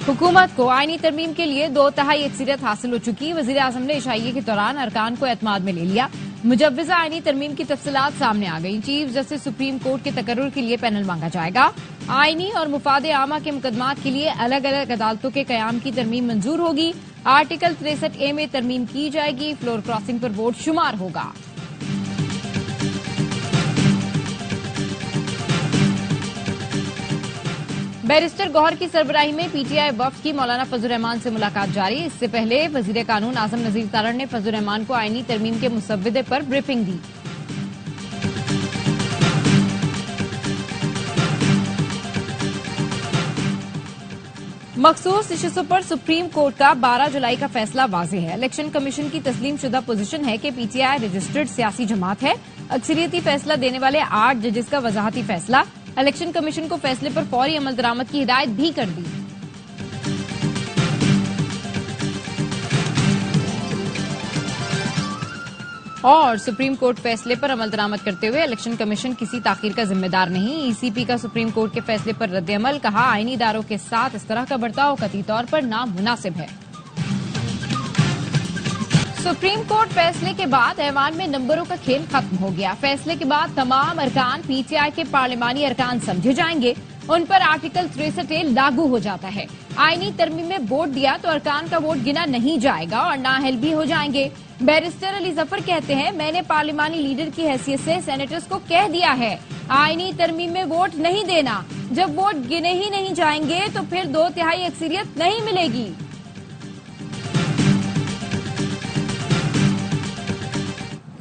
हुकूमत को आईनी तरमीम के लिए 2/3 अक्सरियत हासिल हो चुकी। वजीर आजम ने इशाइये के दौरान अरकान को एतमाद में ले लिया। मुजव्वजा आईनी तरमीम की तफसीलात सामने आ गई। चीफ जस्टिस सुप्रीम कोर्ट के तकर्रुर के लिए पैनल मांगा जाएगा। आईनी और मुफादे आमा के मुकदमात के लिए अलग अलग अदालतों के कयाम की तरमीम मंजूर होगी। आर्टिकल 63A में तरमीम की जाएगी। फ्लोर क्रॉसिंग पर वोट शुमार होगा। बैरिस्टर गौहर की सरबराही में पीटीआई वफ्द की मौलाना फजल रहमान से मुलाकात जारी। इससे पहले वजीर कानून आजम नजीर तारड़ ने फजल रहमान को आईनी तरमीम के मुसव्विदे पर ब्रीफिंग दी। मखसूस इश्यूज़ पर सुप्रीम कोर्ट का 12 जुलाई का फैसला वाज़ेह है। इलेक्शन कमीशन की तस्लीम शुदा पोजीशन है कि पीटीआई रजिस्टर्ड सियासी जमात है। अक्सरियती फैसला देने वाले 8 जजेस का वजाहती फैसला। इलेक्शन कमीशन को फैसले पर फौरी अमल दरामद की हिदायत भी कर दी। और सुप्रीम कोर्ट फैसले पर अमल दरामद करते हुए इलेक्शन कमीशन किसी ताखीर का जिम्मेदार नहीं। ईसीपी का सुप्रीम कोर्ट के फैसले पर रद्द-ए-अमल। कहा, आईनी इदारों के साथ इस तरह का बर्ताव कतई तौर पर नामुनासिब है। सुप्रीम कोर्ट फैसले के बाद ऐवान में नंबरों का खेल खत्म हो गया। फैसले के बाद तमाम अरकान पीटीआई के पार्लिमानी अरकान समझे जाएंगे। उन पर आर्टिकल 63A लागू हो जाता है। आईनी तरमीम में वोट दिया तो अरकान का वोट गिना नहीं जाएगा और नाअहल भी हो जाएंगे। बैरिस्टर अली जफर कहते हैं, मैंने पार्लिमानी लीडर की हैसियत से सेनेटर्स को कह दिया है, आईनी तरमीम में वोट नहीं देना। जब वोट गिने ही नहीं जाएंगे तो फिर 2/3 अक्सरियत नहीं मिलेगी।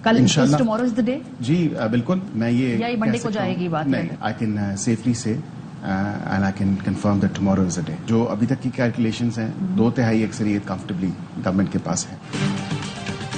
कल टुमारो इज द डे। जी बिल्कुल, मैं ये मंडे को जाएगी बात। नहीं, आई कैन सेफली से and I can confirm that tomorrow is the day. जो अभी तक की कैलकुलेशंस हैं, 2/3 अक्सरियत कंफर्टेबली गवर्नमेंट के पास है।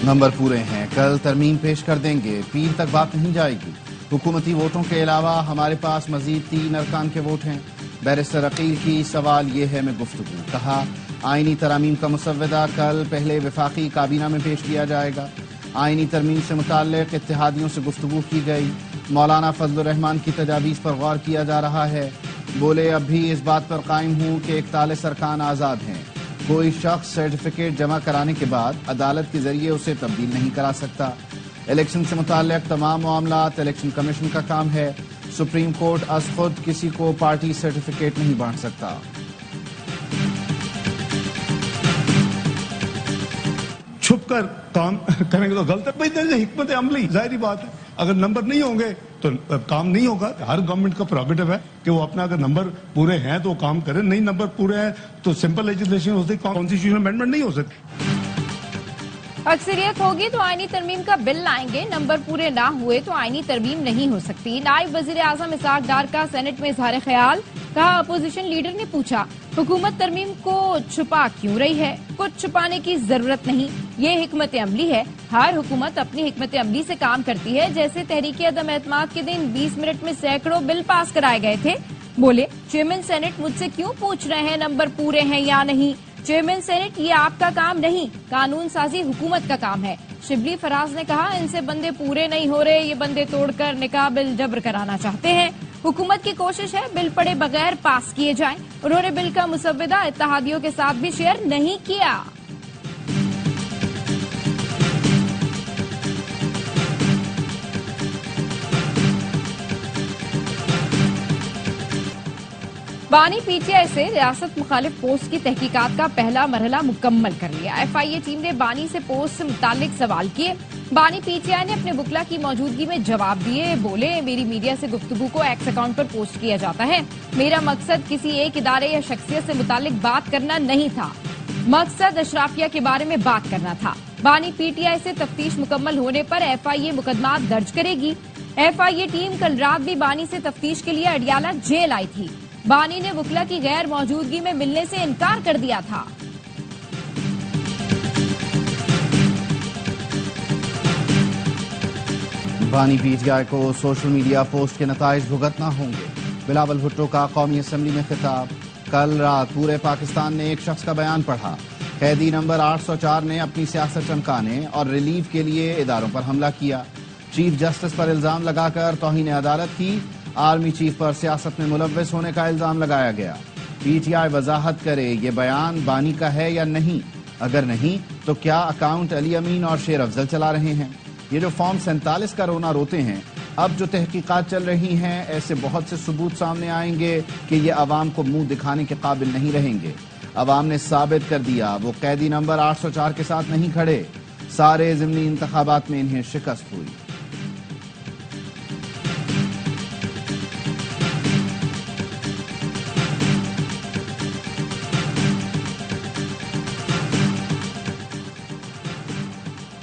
नंबर पूरे हैं, कल तरमीम पेश कर देंगे। पीर तक बात नहीं जाएगी। हुकूमती वोटों के अलावा हमारे पास मजीद 3 अरकान के वोट हैं। बैरिस्टर अकील की सवाल ये है में गुफ्तगू। कहा, आईनी तरामीम का मुसव्वदा कल पहले वफाकी काबीना में पेश किया जाएगा। आईनी तरमीम से मुताल्लिक इत्तेहादियों से गुफ्तगू की गई। मौलाना फजल रहमान की तजावीज़ पर गौर किया जा रहा है। बोले, अब भी इस बात पर कायम हूँ कि 41 अरकान आज़ाद हैं। कोई शख्स सर्टिफिकेट जमा कराने के बाद अदालत के जरिए उसे तब्दील नहीं करा सकता। इलेक्शन से मुताल्लिक तमाम मामलात इलेक्शन कमीशन का काम है। सुप्रीम कोर्ट अज खुद किसी को पार्टी सर्टिफिकेट नहीं बांट सकता। छुप कर काम करेंगे तो गलत है भाई। हिकमत अमली, जाहिर बात है, अगर नंबर नहीं होंगे तो काम नहीं होगा। हर गवर्नमेंट का प्रोगेटिव है कि वो अपना, अगर नंबर पूरे हैं तो काम करे, नहीं नंबर पूरे हैं तो सिंपल लेजिस्लेशन हो सकती, कॉन्स्टिट्यूशनल अमेंडमेंट नहीं हो सकती। अक्सरियत होगी तो आईनी तरमीम का बिल लाएंगे। नंबर पूरे ना हुए तो आईनी तरमीम नहीं हो सकती। नायब वजीर आजम इसहाक डार का सेनेट में इजहार ख्याल। कहा, अपोजिशन लीडर ने पूछा, हुकूमत तरमीम को छुपा क्यों रही है? कुछ छुपाने की जरूरत नहीं, ये हिकमत अमली है। हर हुकूमत अपनी हिकमत अमली से काम करती है। जैसे तहरीक अदम एतमाद के दिन 20 मिनट में सैकड़ों बिल पास कराए गए थे। बोले, चेयरमैन सेनेट मुझसे क्यों पूछ रहे हैं नंबर पूरे हैं या नहीं? चेयरमैन सेनेट, ये आपका काम नहीं, कानून साजी हुकूमत का काम है। शिबली फराज ने कहा, इनसे बंदे पूरे नहीं हो रहे, ये बंदे तोड़कर निकाह बिल जबर कराना चाहते हैं। हुकूमत की कोशिश है बिल पढ़े बगैर पास किए जाएं। उन्होंने बिल का मुसव्वदा इत्तेहादियों के साथ भी शेयर नहीं किया। बानी पीटीआई से रियासत मुखालिफ पोस्ट की तहकीकात का पहला मरहला मुकम्मल कर लिया। एफआईए टीम ने बानी से पोस्ट से मुताल्लिक सवाल किए। बानी पीटीआई ने अपने बुकला की मौजूदगी में जवाब दिए। बोले, मेरी मीडिया से गुफ्तगू को एक्स अकाउंट पर पोस्ट किया जाता है। मेरा मकसद किसी एक इदारे या शख्सियत से मुताल्लिक बात करना नहीं था। मकसद अशराफिया के बारे में बात करना था। बानी पीटीआई से तफ्तीश मुकम्मल होने पर एफआईए मुकदमा दर्ज करेगी। एफआईए टीम कल रात भी बानी से तफ्तीश के लिए अडियाला जेल आई थी। बानी ने वकला की गैर मौजूदगी में मिलने से इनकार कर दिया था। बानी पीटीआई को सोशल मीडिया पोस्ट के नताइज भुगतना होंगे। बिलावल भुट्टो का कौमी असम्बली में खिताब। कल रात पूरे पाकिस्तान ने एक शख्स का बयान पढ़ा। कैदी नंबर 804 ने अपनी सियासत चमकाने और रिलीफ के लिए इदारों पर हमला किया। चीफ जस्टिस पर इल्जाम लगाकर तौहीन अदालत की। आर्मी चीफ पर सियासत में मुलव्वस होने का इल्जाम लगाया गया। पीटीआई वजाहत करे ये बयान बानी का है या नहीं, अगर नहीं तो क्या अकाउंट अली अमीन और शेर अफजल चला रहे हैं। ये जो फॉर्म 47 का रोना रोते हैं, अब जो तहकीकात चल रही हैं, ऐसे बहुत से सबूत सामने आएंगे कि ये अवाम को मुंह दिखाने के काबिल नहीं रहेंगे। अवाम ने साबित कर दिया वो कैदी नंबर 804 के साथ नहीं खड़े। सारे ज़िमनी इंतखाबात में इन्हें शिकस्त हुई।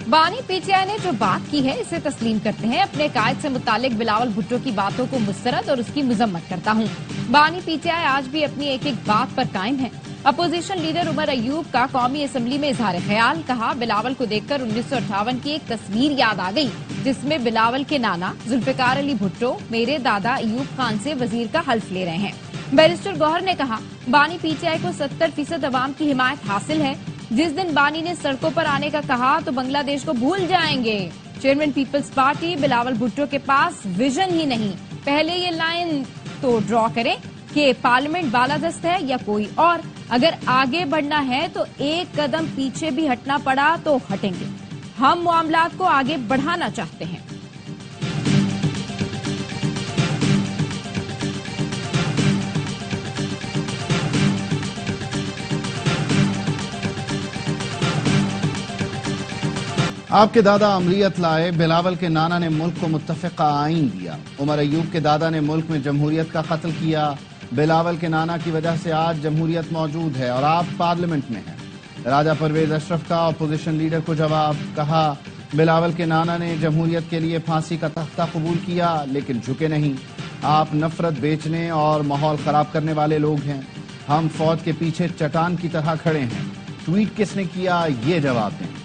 बानी पीटीआई ने जो बात की है इसे तस्लीम करते हैं। अपने कायद से मुतालिक बिलावल भुट्टो की बातों को मुस्तरद और उसकी मजम्मत करता हूँ। बानी पीटीआई आज भी अपनी एक एक बात पर कायम है। अपोजिशन लीडर उमर अयूब का कौमी असम्बली में इजहार ख्याल, कहा बिलावल को देखकर 1958 की एक तस्वीर याद आ गई जिसमें बिलावल के नाना जुल्फिकार अली भुट्टो मेरे दादा अयूब खान से वजीर का हल्फ ले रहे हैं। बैरिस्टर गौहर ने कहा बानी पीटीआई को 70% अवाम की हिमायत हासिल है। जिस दिन बानी ने सड़कों पर आने का कहा तो बांग्लादेश को भूल जाएंगे। Chairman people's party Bilawal Bhutto के पास विजन ही नहीं। पहले ये लाइन तो ड्रॉ करें कि पार्लियामेंट बालादस्त है या कोई और। अगर आगे बढ़ना है तो एक कदम पीछे भी हटना पड़ा तो हटेंगे। हम मामलात को आगे बढ़ाना चाहते हैं। आपके दादा अमरीयत लाए, बिलावल के नाना ने मुल्क को मुत्तफ़िक़ा आईन दिया। उमर अयूब के दादा ने मुल्क में जमहूरियत का कत्ल किया। बिलावल के नाना की वजह से आज जमहूरियत मौजूद है और आप पार्लियामेंट में हैं। राजा परवेज अशरफ का अपोजिशन लीडर को जवाब, कहा बिलावल के नाना ने जमहूरियत के लिए फांसी का तख्ता कबूल किया लेकिन झुके नहीं। आप नफरत बेचने और माहौल खराब करने वाले लोग हैं। हम फौज के पीछे चट्टान की तरह खड़े हैं। ट्वीट किसने किया, ये जवाब दें।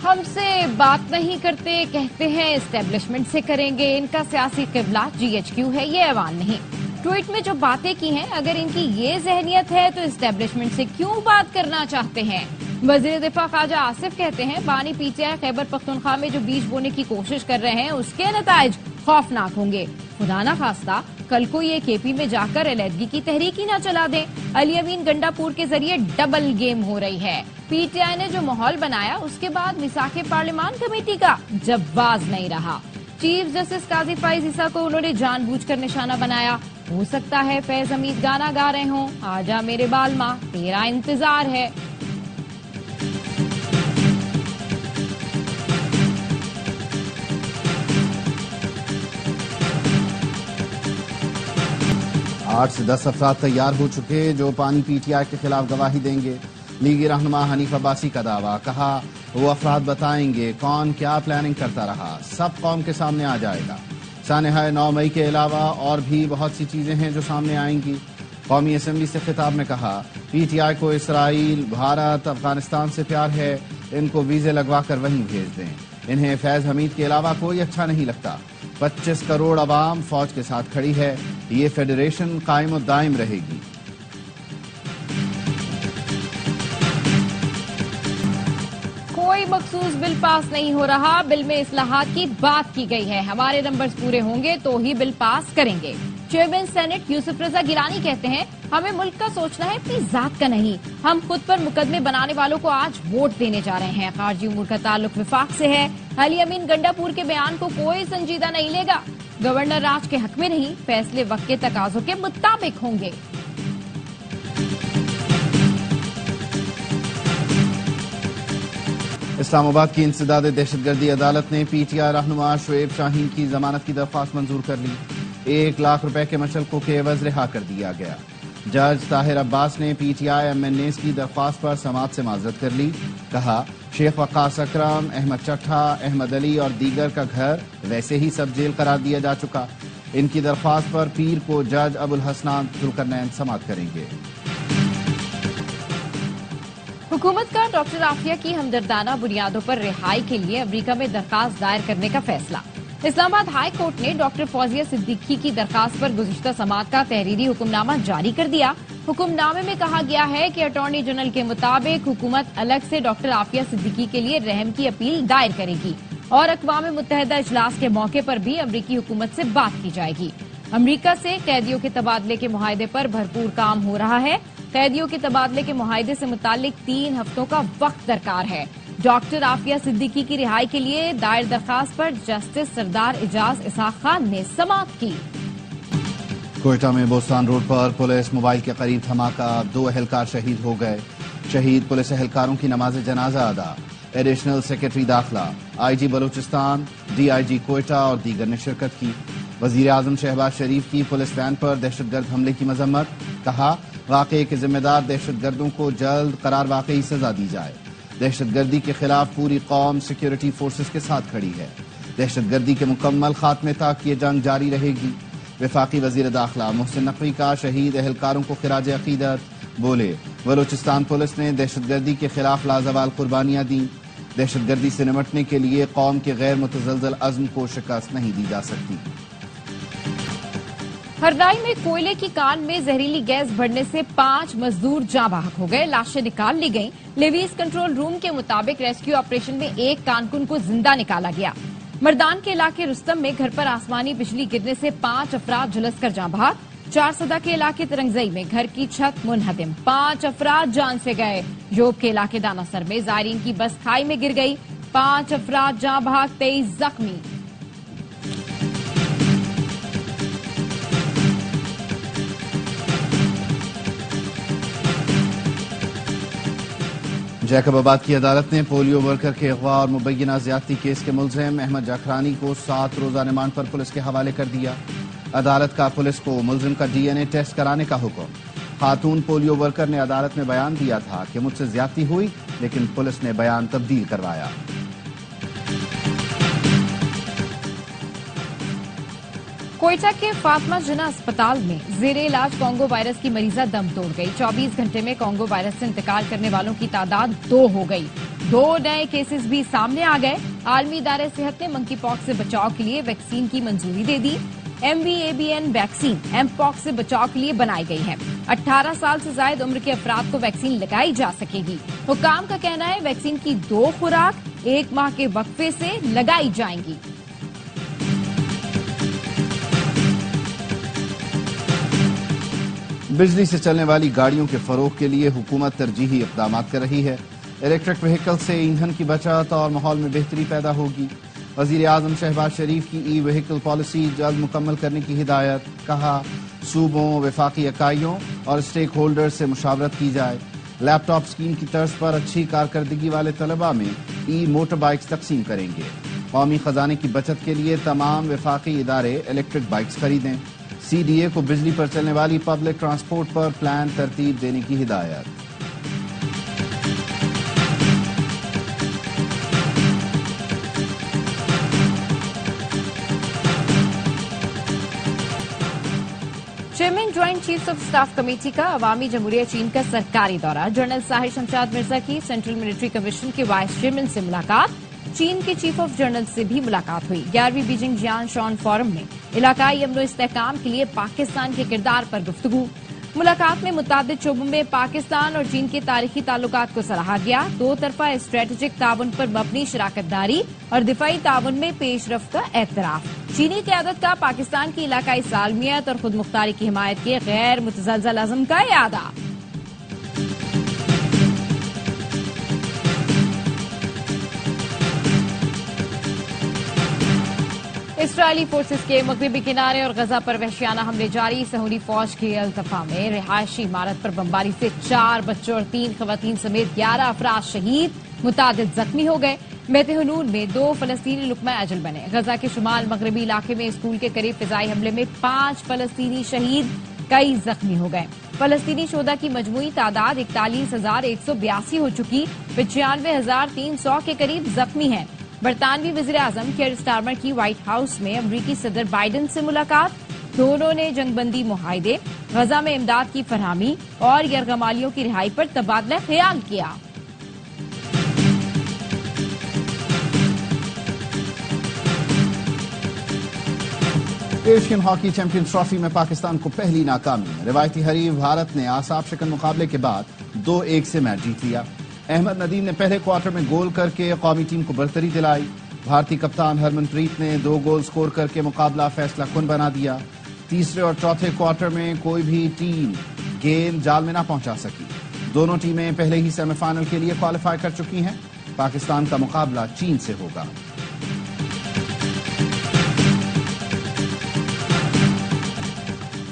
हमसे बात नहीं करते, कहते हैं एस्टेब्लिशमेंट से करेंगे। इनका सियासी किबला GHQ है, ये ऐवान नहीं। ट्वीट में जो बातें की हैं, अगर इनकी ये जहनियत है तो एस्टेब्लिशमेंट से क्यों बात करना चाहते हैं। वजीर दिफा ख्वाजा आसिफ कहते हैं बानी पीटीआई खैबर पख्तूनख्वा में जो बीज बोने की कोशिश कर रहे हैं उसके नताइज खौफनाक होंगे। खुदा ना खास्ता कल को ये KP में जाकर अलहदगी की तहरीक ही ना चला दें। अली अमीन गंडापुर के जरिए डबल गेम हो रही है। पीटीआई ने जो माहौल बनाया उसके बाद मिसाके पार्लियामान कमेटी का जवाब नहीं रहा। चीफ जस्टिस काजी फैज ईसा को उन्होंने जानबूझकर निशाना बनाया। हो सकता है फैज हमीद गाना गा रहे हों, आजा मेरे बालमा तेरा इंतजार है। आठ से 10 अफराद तैयार हो चुके जो पानी पीटीआई के खिलाफ गवाही देंगे। लीगी रहनुमा हनीफ अब्बासी का दावा, कहा वो अफराद बताएंगे कौन क्या प्लानिंग करता रहा, सब कौम के सामने आ जाएगा। सानहा 9 मई के अलावा और भी बहुत सी चीजें हैं जो सामने आएंगी। कौमी असम्बली से खिताब में कहा पीटीआई को इसराइल, भारत, अफगानिस्तान से प्यार है, इनको वीजे लगवा कर वहीं भेज दें। इन्हें फैज हमीद के अलावा कोई अच्छा नहीं लगता। 25 करोड़ अवाम फौज के साथ खड़ी है। ये फेडरेशन कायम और दायम रहेगी। कोई मखसूस बिल पास नहीं हो रहा। बिल में इस्लाहात की बात की गई है। हमारे नंबर्स पूरे होंगे तो ही बिल पास करेंगे। चेयरमैन सेनेट यूसुफ रजा गिलानी कहते हैं हमें मुल्क का सोचना है, अपनी जात का नहीं। हम खुद पर मुकदमे बनाने वालों को आज वोट देने जा रहे हैं। खारजी उमूर का ताल्लुक विफाक से है। अली अमीन गंडापुर के बयान को कोई संजीदा नहीं लेगा। गवर्नर राज के हक में नहीं, फैसले वक्त के तकाजों के मुताबिक होंगे। इस्लामाबाद की इंसदाद दहशतगर्दी अदालत ने पीटीआई रहनुमा शुएब शाहीन की जमानत की दरख्वास्त मंजूर कर ली। 1 लाख रुपए के मशल्कों के एवज रिहा कर दिया गया। जज ताहिर अब्बास ने पीटीआई MNAs की दरख्वास्त पर समाअत से माजरत कर ली। कहा शेख वक्कास अकरम, अहमद चट्ठा, अहमद अली और दीगर का घर वैसे ही सब जेल करार दिया जा चुका। इनकी दरख्वास्त पर पीर को जज अबुल हसनान जुल्करनैन समाअत करेंगे। हुकूमत का डॉक्टर आफिया की हमदर्दाना बुनियादों पर रिहाई के लिए अमरीका में दरखास्त दायर करने का फैसला। इस्लामाबाद हाई कोर्ट ने डॉक्टर फौजिया सिद्दीकी की दरखास्त पर गुज़िश्ता समाअत का तहरीरी हुक्मनामा जारी कर दिया। हुक्मनामे में कहा गया है कि अटॉर्नी जनरल के मुताबिक हुकूमत अलग से डॉक्टर आफिया सिद्दीकी के लिए रहम की अपील दायर करेगी। और अक़वाम मुत्तहिदा इजलास के मौके पर भी अमरीकी हुकूमत से बात की जाएगी। अमरीका से कैदियों के तबादले के मुआहदे पर भरपूर काम हो रहा है। कैदियों के तबादले के मुआहदे से मुतालिक 3 हफ्तों का वक्त दरकार है। डॉक्टर आफिया सिद्दीकी की रिहाई के लिए दायर दरखास्त पर जस्टिस सरदार इजाज इसहाक खान ने समाअत की। कोयटा में बोस्तान रोड पर पुलिस मोबाइल के करीब धमाका, 2 अहलकार शहीद हो गए। शहीद पुलिस अहलकारों की नमाज जनाजा अदा। एडिशनल सेक्रेटरी दाखिला, IG बलूचिस्तान, DIG कोयटा और दीगर ने शिरकत की। वजीर आजम शहबाज शरीफ की पुलिस वैन पर दहशतगर्द हमले की मजम्मत, कहा वाकये के जिम्मेदार दहशतगर्दों को जल्द करार वाकई सजा दी जाए। दहशतगर्दी के खिलाफ पूरी कौम सिक्योरिटी फोर्सेस के साथ खड़ी है। दहशतगर्दी के मुकम्मल खात्मे तक ये जंग जारी रहेगी। वफाकी वजीर दाखिला मोहसिन नकवी का शहीद अहलकारों को खिराज अकीदत, बोले बलूचिस्तान पुलिस ने दहशतगर्दी के खिलाफ लाजवाल कुर्बानियां दी। दहशतगर्दी से निपटने के लिए कौम के गैर मुतज़लज़ल अज़्म को शिकस्त नहीं दी जा सकती। हरदाई में कोयले की कान में जहरीली गैस भरने से 5 मजदूर जाँ बहक हो गए। लाशें निकाल ली गईं। लेवीज कंट्रोल रूम के मुताबिक रेस्क्यू ऑपरेशन में एक कारकुन को जिंदा निकाला गया। मर्दान के इलाके रुस्तम में घर पर आसमानी बिजली गिरने से 5 अफराद झुलसकर जाँ बहक। 4 सदा के इलाके तरंगजई में घर की छत मुनहदिम, 5 अफराद जान से गए। योब के इलाके दानासर में जायरीन की बस खाई में गिर गई, 5 अफराद जाँ बहक, 23 जख्मी। जैकबाबाद की अदालत ने पोलियो वर्कर के अगवा और मुबैना ज्यादती केस के मुलजिम अहमद जाखरानी को 7 रोजा रिमांड पर पुलिस के हवाले कर दिया। अदालत का पुलिस को मुलजिम का DNA टेस्ट कराने का हुक्म। खातून पोलियो वर्कर ने अदालत में बयान दिया था कि मुझसे ज्यादती हुई, लेकिन पुलिस ने बयान तब्दील करवाया। कोयटा के फातिमा जिन्ना अस्पताल में जेरे इलाज कोंगो वायरस की मरीजा दम तोड़ गई। 24 घंटे में कोंगो वायरस से इंतकाल करने वालों की तादाद 2 हो गई। 2 नए केसेस भी सामने आ गए। आलमी इदारे सेहत ने मंकी पॉक्स से बचाव के लिए वैक्सीन की मंजूरी दे दी। MVABN वैक्सीन एमपॉक्स से बचाव के लिए बनाई गई है। 18 साल से ज्यादा उम्र के अफराद को वैक्सीन लगाई जा सकेगी। हुकाम का कहना है वैक्सीन की 2 खुराक 1 माह के वक्फे से लगाई जाएंगी। बिजली से चलने वाली गाड़ियों के फरोग के लिए हुकूमत तरजीही इक़दाम कर रही है। इलेक्ट्रिक व्हीकल से ईंधन की बचत और माहौल में बेहतरी पैदा होगी। वजीर आजम शहबाज शरीफ की ई-व्हीकल पॉलिसी जल्द मुकम्मल करने की हिदायत, कहा सूबों, वफाकी इकाइयों और स्टेक होल्डर से मुशावरत की जाए। लैपटॉप स्कीम की तर्ज पर अच्छी कारकर्दगी वाले तलबा में मोटर बाइक्स तकसीम करेंगे। कौमी खजाने की बचत के लिए तमाम वफाकी इदारे इलेक्ट्रिक बाइक्स खरीदें। CDA को बिजली पर चलने वाली पब्लिक ट्रांसपोर्ट पर प्लान तरतीब देने की हिदायत। Chairman joint chiefs of staff committee का अवामी जमहूरिया चीन का सरकारी दौरा। जनरल साहिर शमशाद मिर्जा की सेंट्रल मिलिट्री कमीशन के वाइस चेयरमैन से मुलाकात। चीन के चीफ ऑफ जनरल से भी मुलाकात हुई। 11वीं बीजिंग जियान शॉन फोरम में इलाकाई अमन इस्तेहकाम के लिए पाकिस्तान के किरदार पर गुफ्तगू। मुलाकात में मुताबिक शोबों में पाकिस्तान और चीन के तारीखी ताल्लुकात को सराहा गया। 2 तरफा स्ट्रेटेजिक ताउन पर मबनी शराकतदारी और दिफाई ताउन में पेशरफ्त का एतराफ। चीनी क़यादत का पाकिस्तान की इलाकाई सालमियत और खुद मुख्तारी की हिमायत के गैर मुतज़लज़ल अज़्म का इयादा। इसराइली फोर्सेस के मगरबी किनारे और गजा पर वहशियाना हमले जारी। सहूनी फौज की अल्तफा में रिहायशी इमारत पर बमबारी से 4 बच्चों और 3 खवातीन समेत 11 अफराद शहीद, मुतादिद जख्मी हो गए। मेतहनून में 2 फलस्तीनी लुकमा अजल बने। गजा के शुमाल मगरबी इलाके में स्कूल के करीब फिजाई हमले में 5 फलस्तीनी शहीद, कई जख्मी हो गए। फलस्तीनी शोदा की मजमूई तादाद 41,182 हो चुकी, 95,300 के करीब जख्मी हैं। बरतानवी वज़ीर आज़म केयर स्टारमर की व्हाइट हाउस में अमरीकी सदर बाइडन से मुलाकात। दोनों ने जंगबंदी मुआहदे, गजा में इमदाद की फरहमी और यरगमालियों की रिहाई पर तबादला ख्याल किया। एशियन हॉकी चैंपियन ट्रॉफी में पाकिस्तान को पहली नाकामी। रिवायती हरीफ भारत ने आसाब शिकन मुकाबले के बाद 2-1 से मैच जीत लिया। अहमद नदीम ने पहले क्वार्टर में गोल करके कौमी टीम को बरतरी दिलाई। भारतीय कप्तान हरमनप्रीत ने 2 गोल स्कोर करके मुकाबला फैसला कुन बना दिया। तीसरे और चौथे क्वार्टर में कोई भी टीम गेंद जाल में ना पहुंचा सकी। दोनों टीमें पहले ही सेमीफाइनल के लिए क्वालिफाई कर चुकी हैं। पाकिस्तान का मुकाबला चीन से होगा।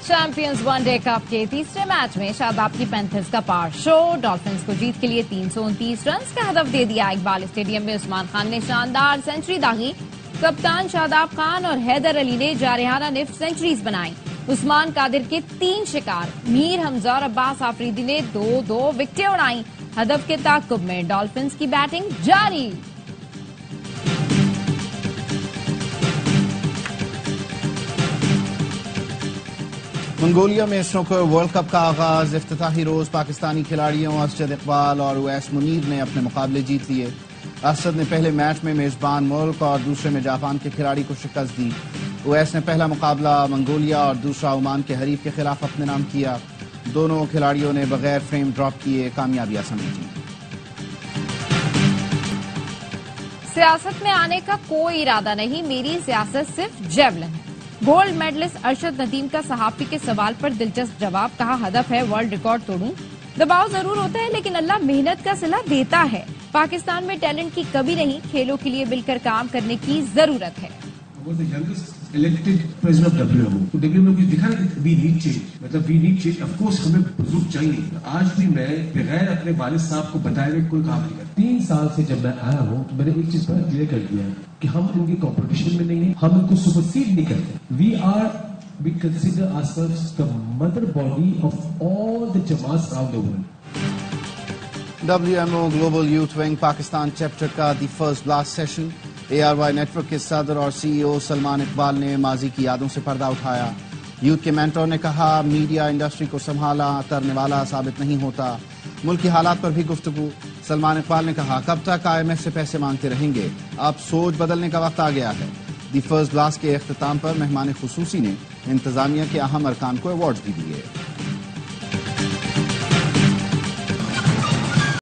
चैंपियंस वनडे कप के तीसरे मैच में शादाब की पैंथर्स का पार शो। डॉल्फिन्स को जीत के लिए 329 रन का हदफ दे दिया। इकबाल स्टेडियम में उस्मान खान ने शानदार सेंचुरी दागी। कप्तान शादाब खान और हैदर अली ने जारहाना निफ्ट सेंचुरीज बनाई। उस्मान कादिर के 3 शिकार, मीर हमजा और अब्बास आफरीदी ने 2-2 विकेटें उड़ाई। हदफ के ताक़ुब में डॉल्फिन्स की बैटिंग जारी। मंगोलिया में स्नूकर वर्ल्ड कप का आगाज। इफ्तिताही रोज पाकिस्तानी खिलाड़ियों अरशद इकबाल और उवैस मुनीर ने अपने मुकाबले जीत लिए। अरशद ने पहले मैच में मेजबान मुल्क और दूसरे में जापान के खिलाड़ी को शिकस्त दी। उवैस ने पहला मुकाबला मंगोलिया और दूसरा ओमान के हरीफ के खिलाफ अपने नाम किया। दोनों खिलाड़ियों ने बगैर फ्रेम ड्रॉप किए कामयाबियां समेटी। सियासत में आने का कोई इरादा नहीं, मेरी सियासत सिर्फ जेवलिन है। गोल्ड मेडलिस्ट अरशद नदीम का सहाफी के सवाल पर दिलचस्प जवाब। कहा, हदफ है वर्ल्ड रिकॉर्ड तोड़ूं। दबाव जरूर होता है लेकिन अल्लाह मेहनत का सिला देता है। पाकिस्तान में टैलेंट की कमी नहीं, खेलों के लिए मिलकर काम करने की जरूरत है। elected president of WMO तो WMO कुछ दिखा नहीं। we need change, मतलब we need change, of course हमें बुजुर्ग चाहिए। आज भी मैं बगैर अपने वालिद साहब को बताए हुए कोई काम नहीं करता। 3 साल से जब मैं आया हूँ तो मैंने एक चीज बड़ा क्लियर कर दिया कि हम इनके कंपटीशन में नहीं है, हम इनको सुपरसीड नहीं करते। we consider ourselves the mother body of all the jamaats around the world. WMO global youth wing Pakistan chapter का the first blast session. ARY network के सदर और CEO सलमान इकबाल ने माजी की यादों से पर्दा उठाया। यूथ के मेंटर ने कहा, मीडिया इंडस्ट्री को संभाला तरने वाला साबित नहीं होता। मुल्क की हालात पर भी गुफ्तगू। सलमान इकबाल ने कहा, कब तक IMF से पैसे मांगते रहेंगे, अब सोच बदलने का वक्त आ गया है। दी फर्स्ट ब्लास्ट के अख्ताम पर मेहमान खुसूसी ने इंतजामिया के अहम अरकान को अवार्ड भी दिए।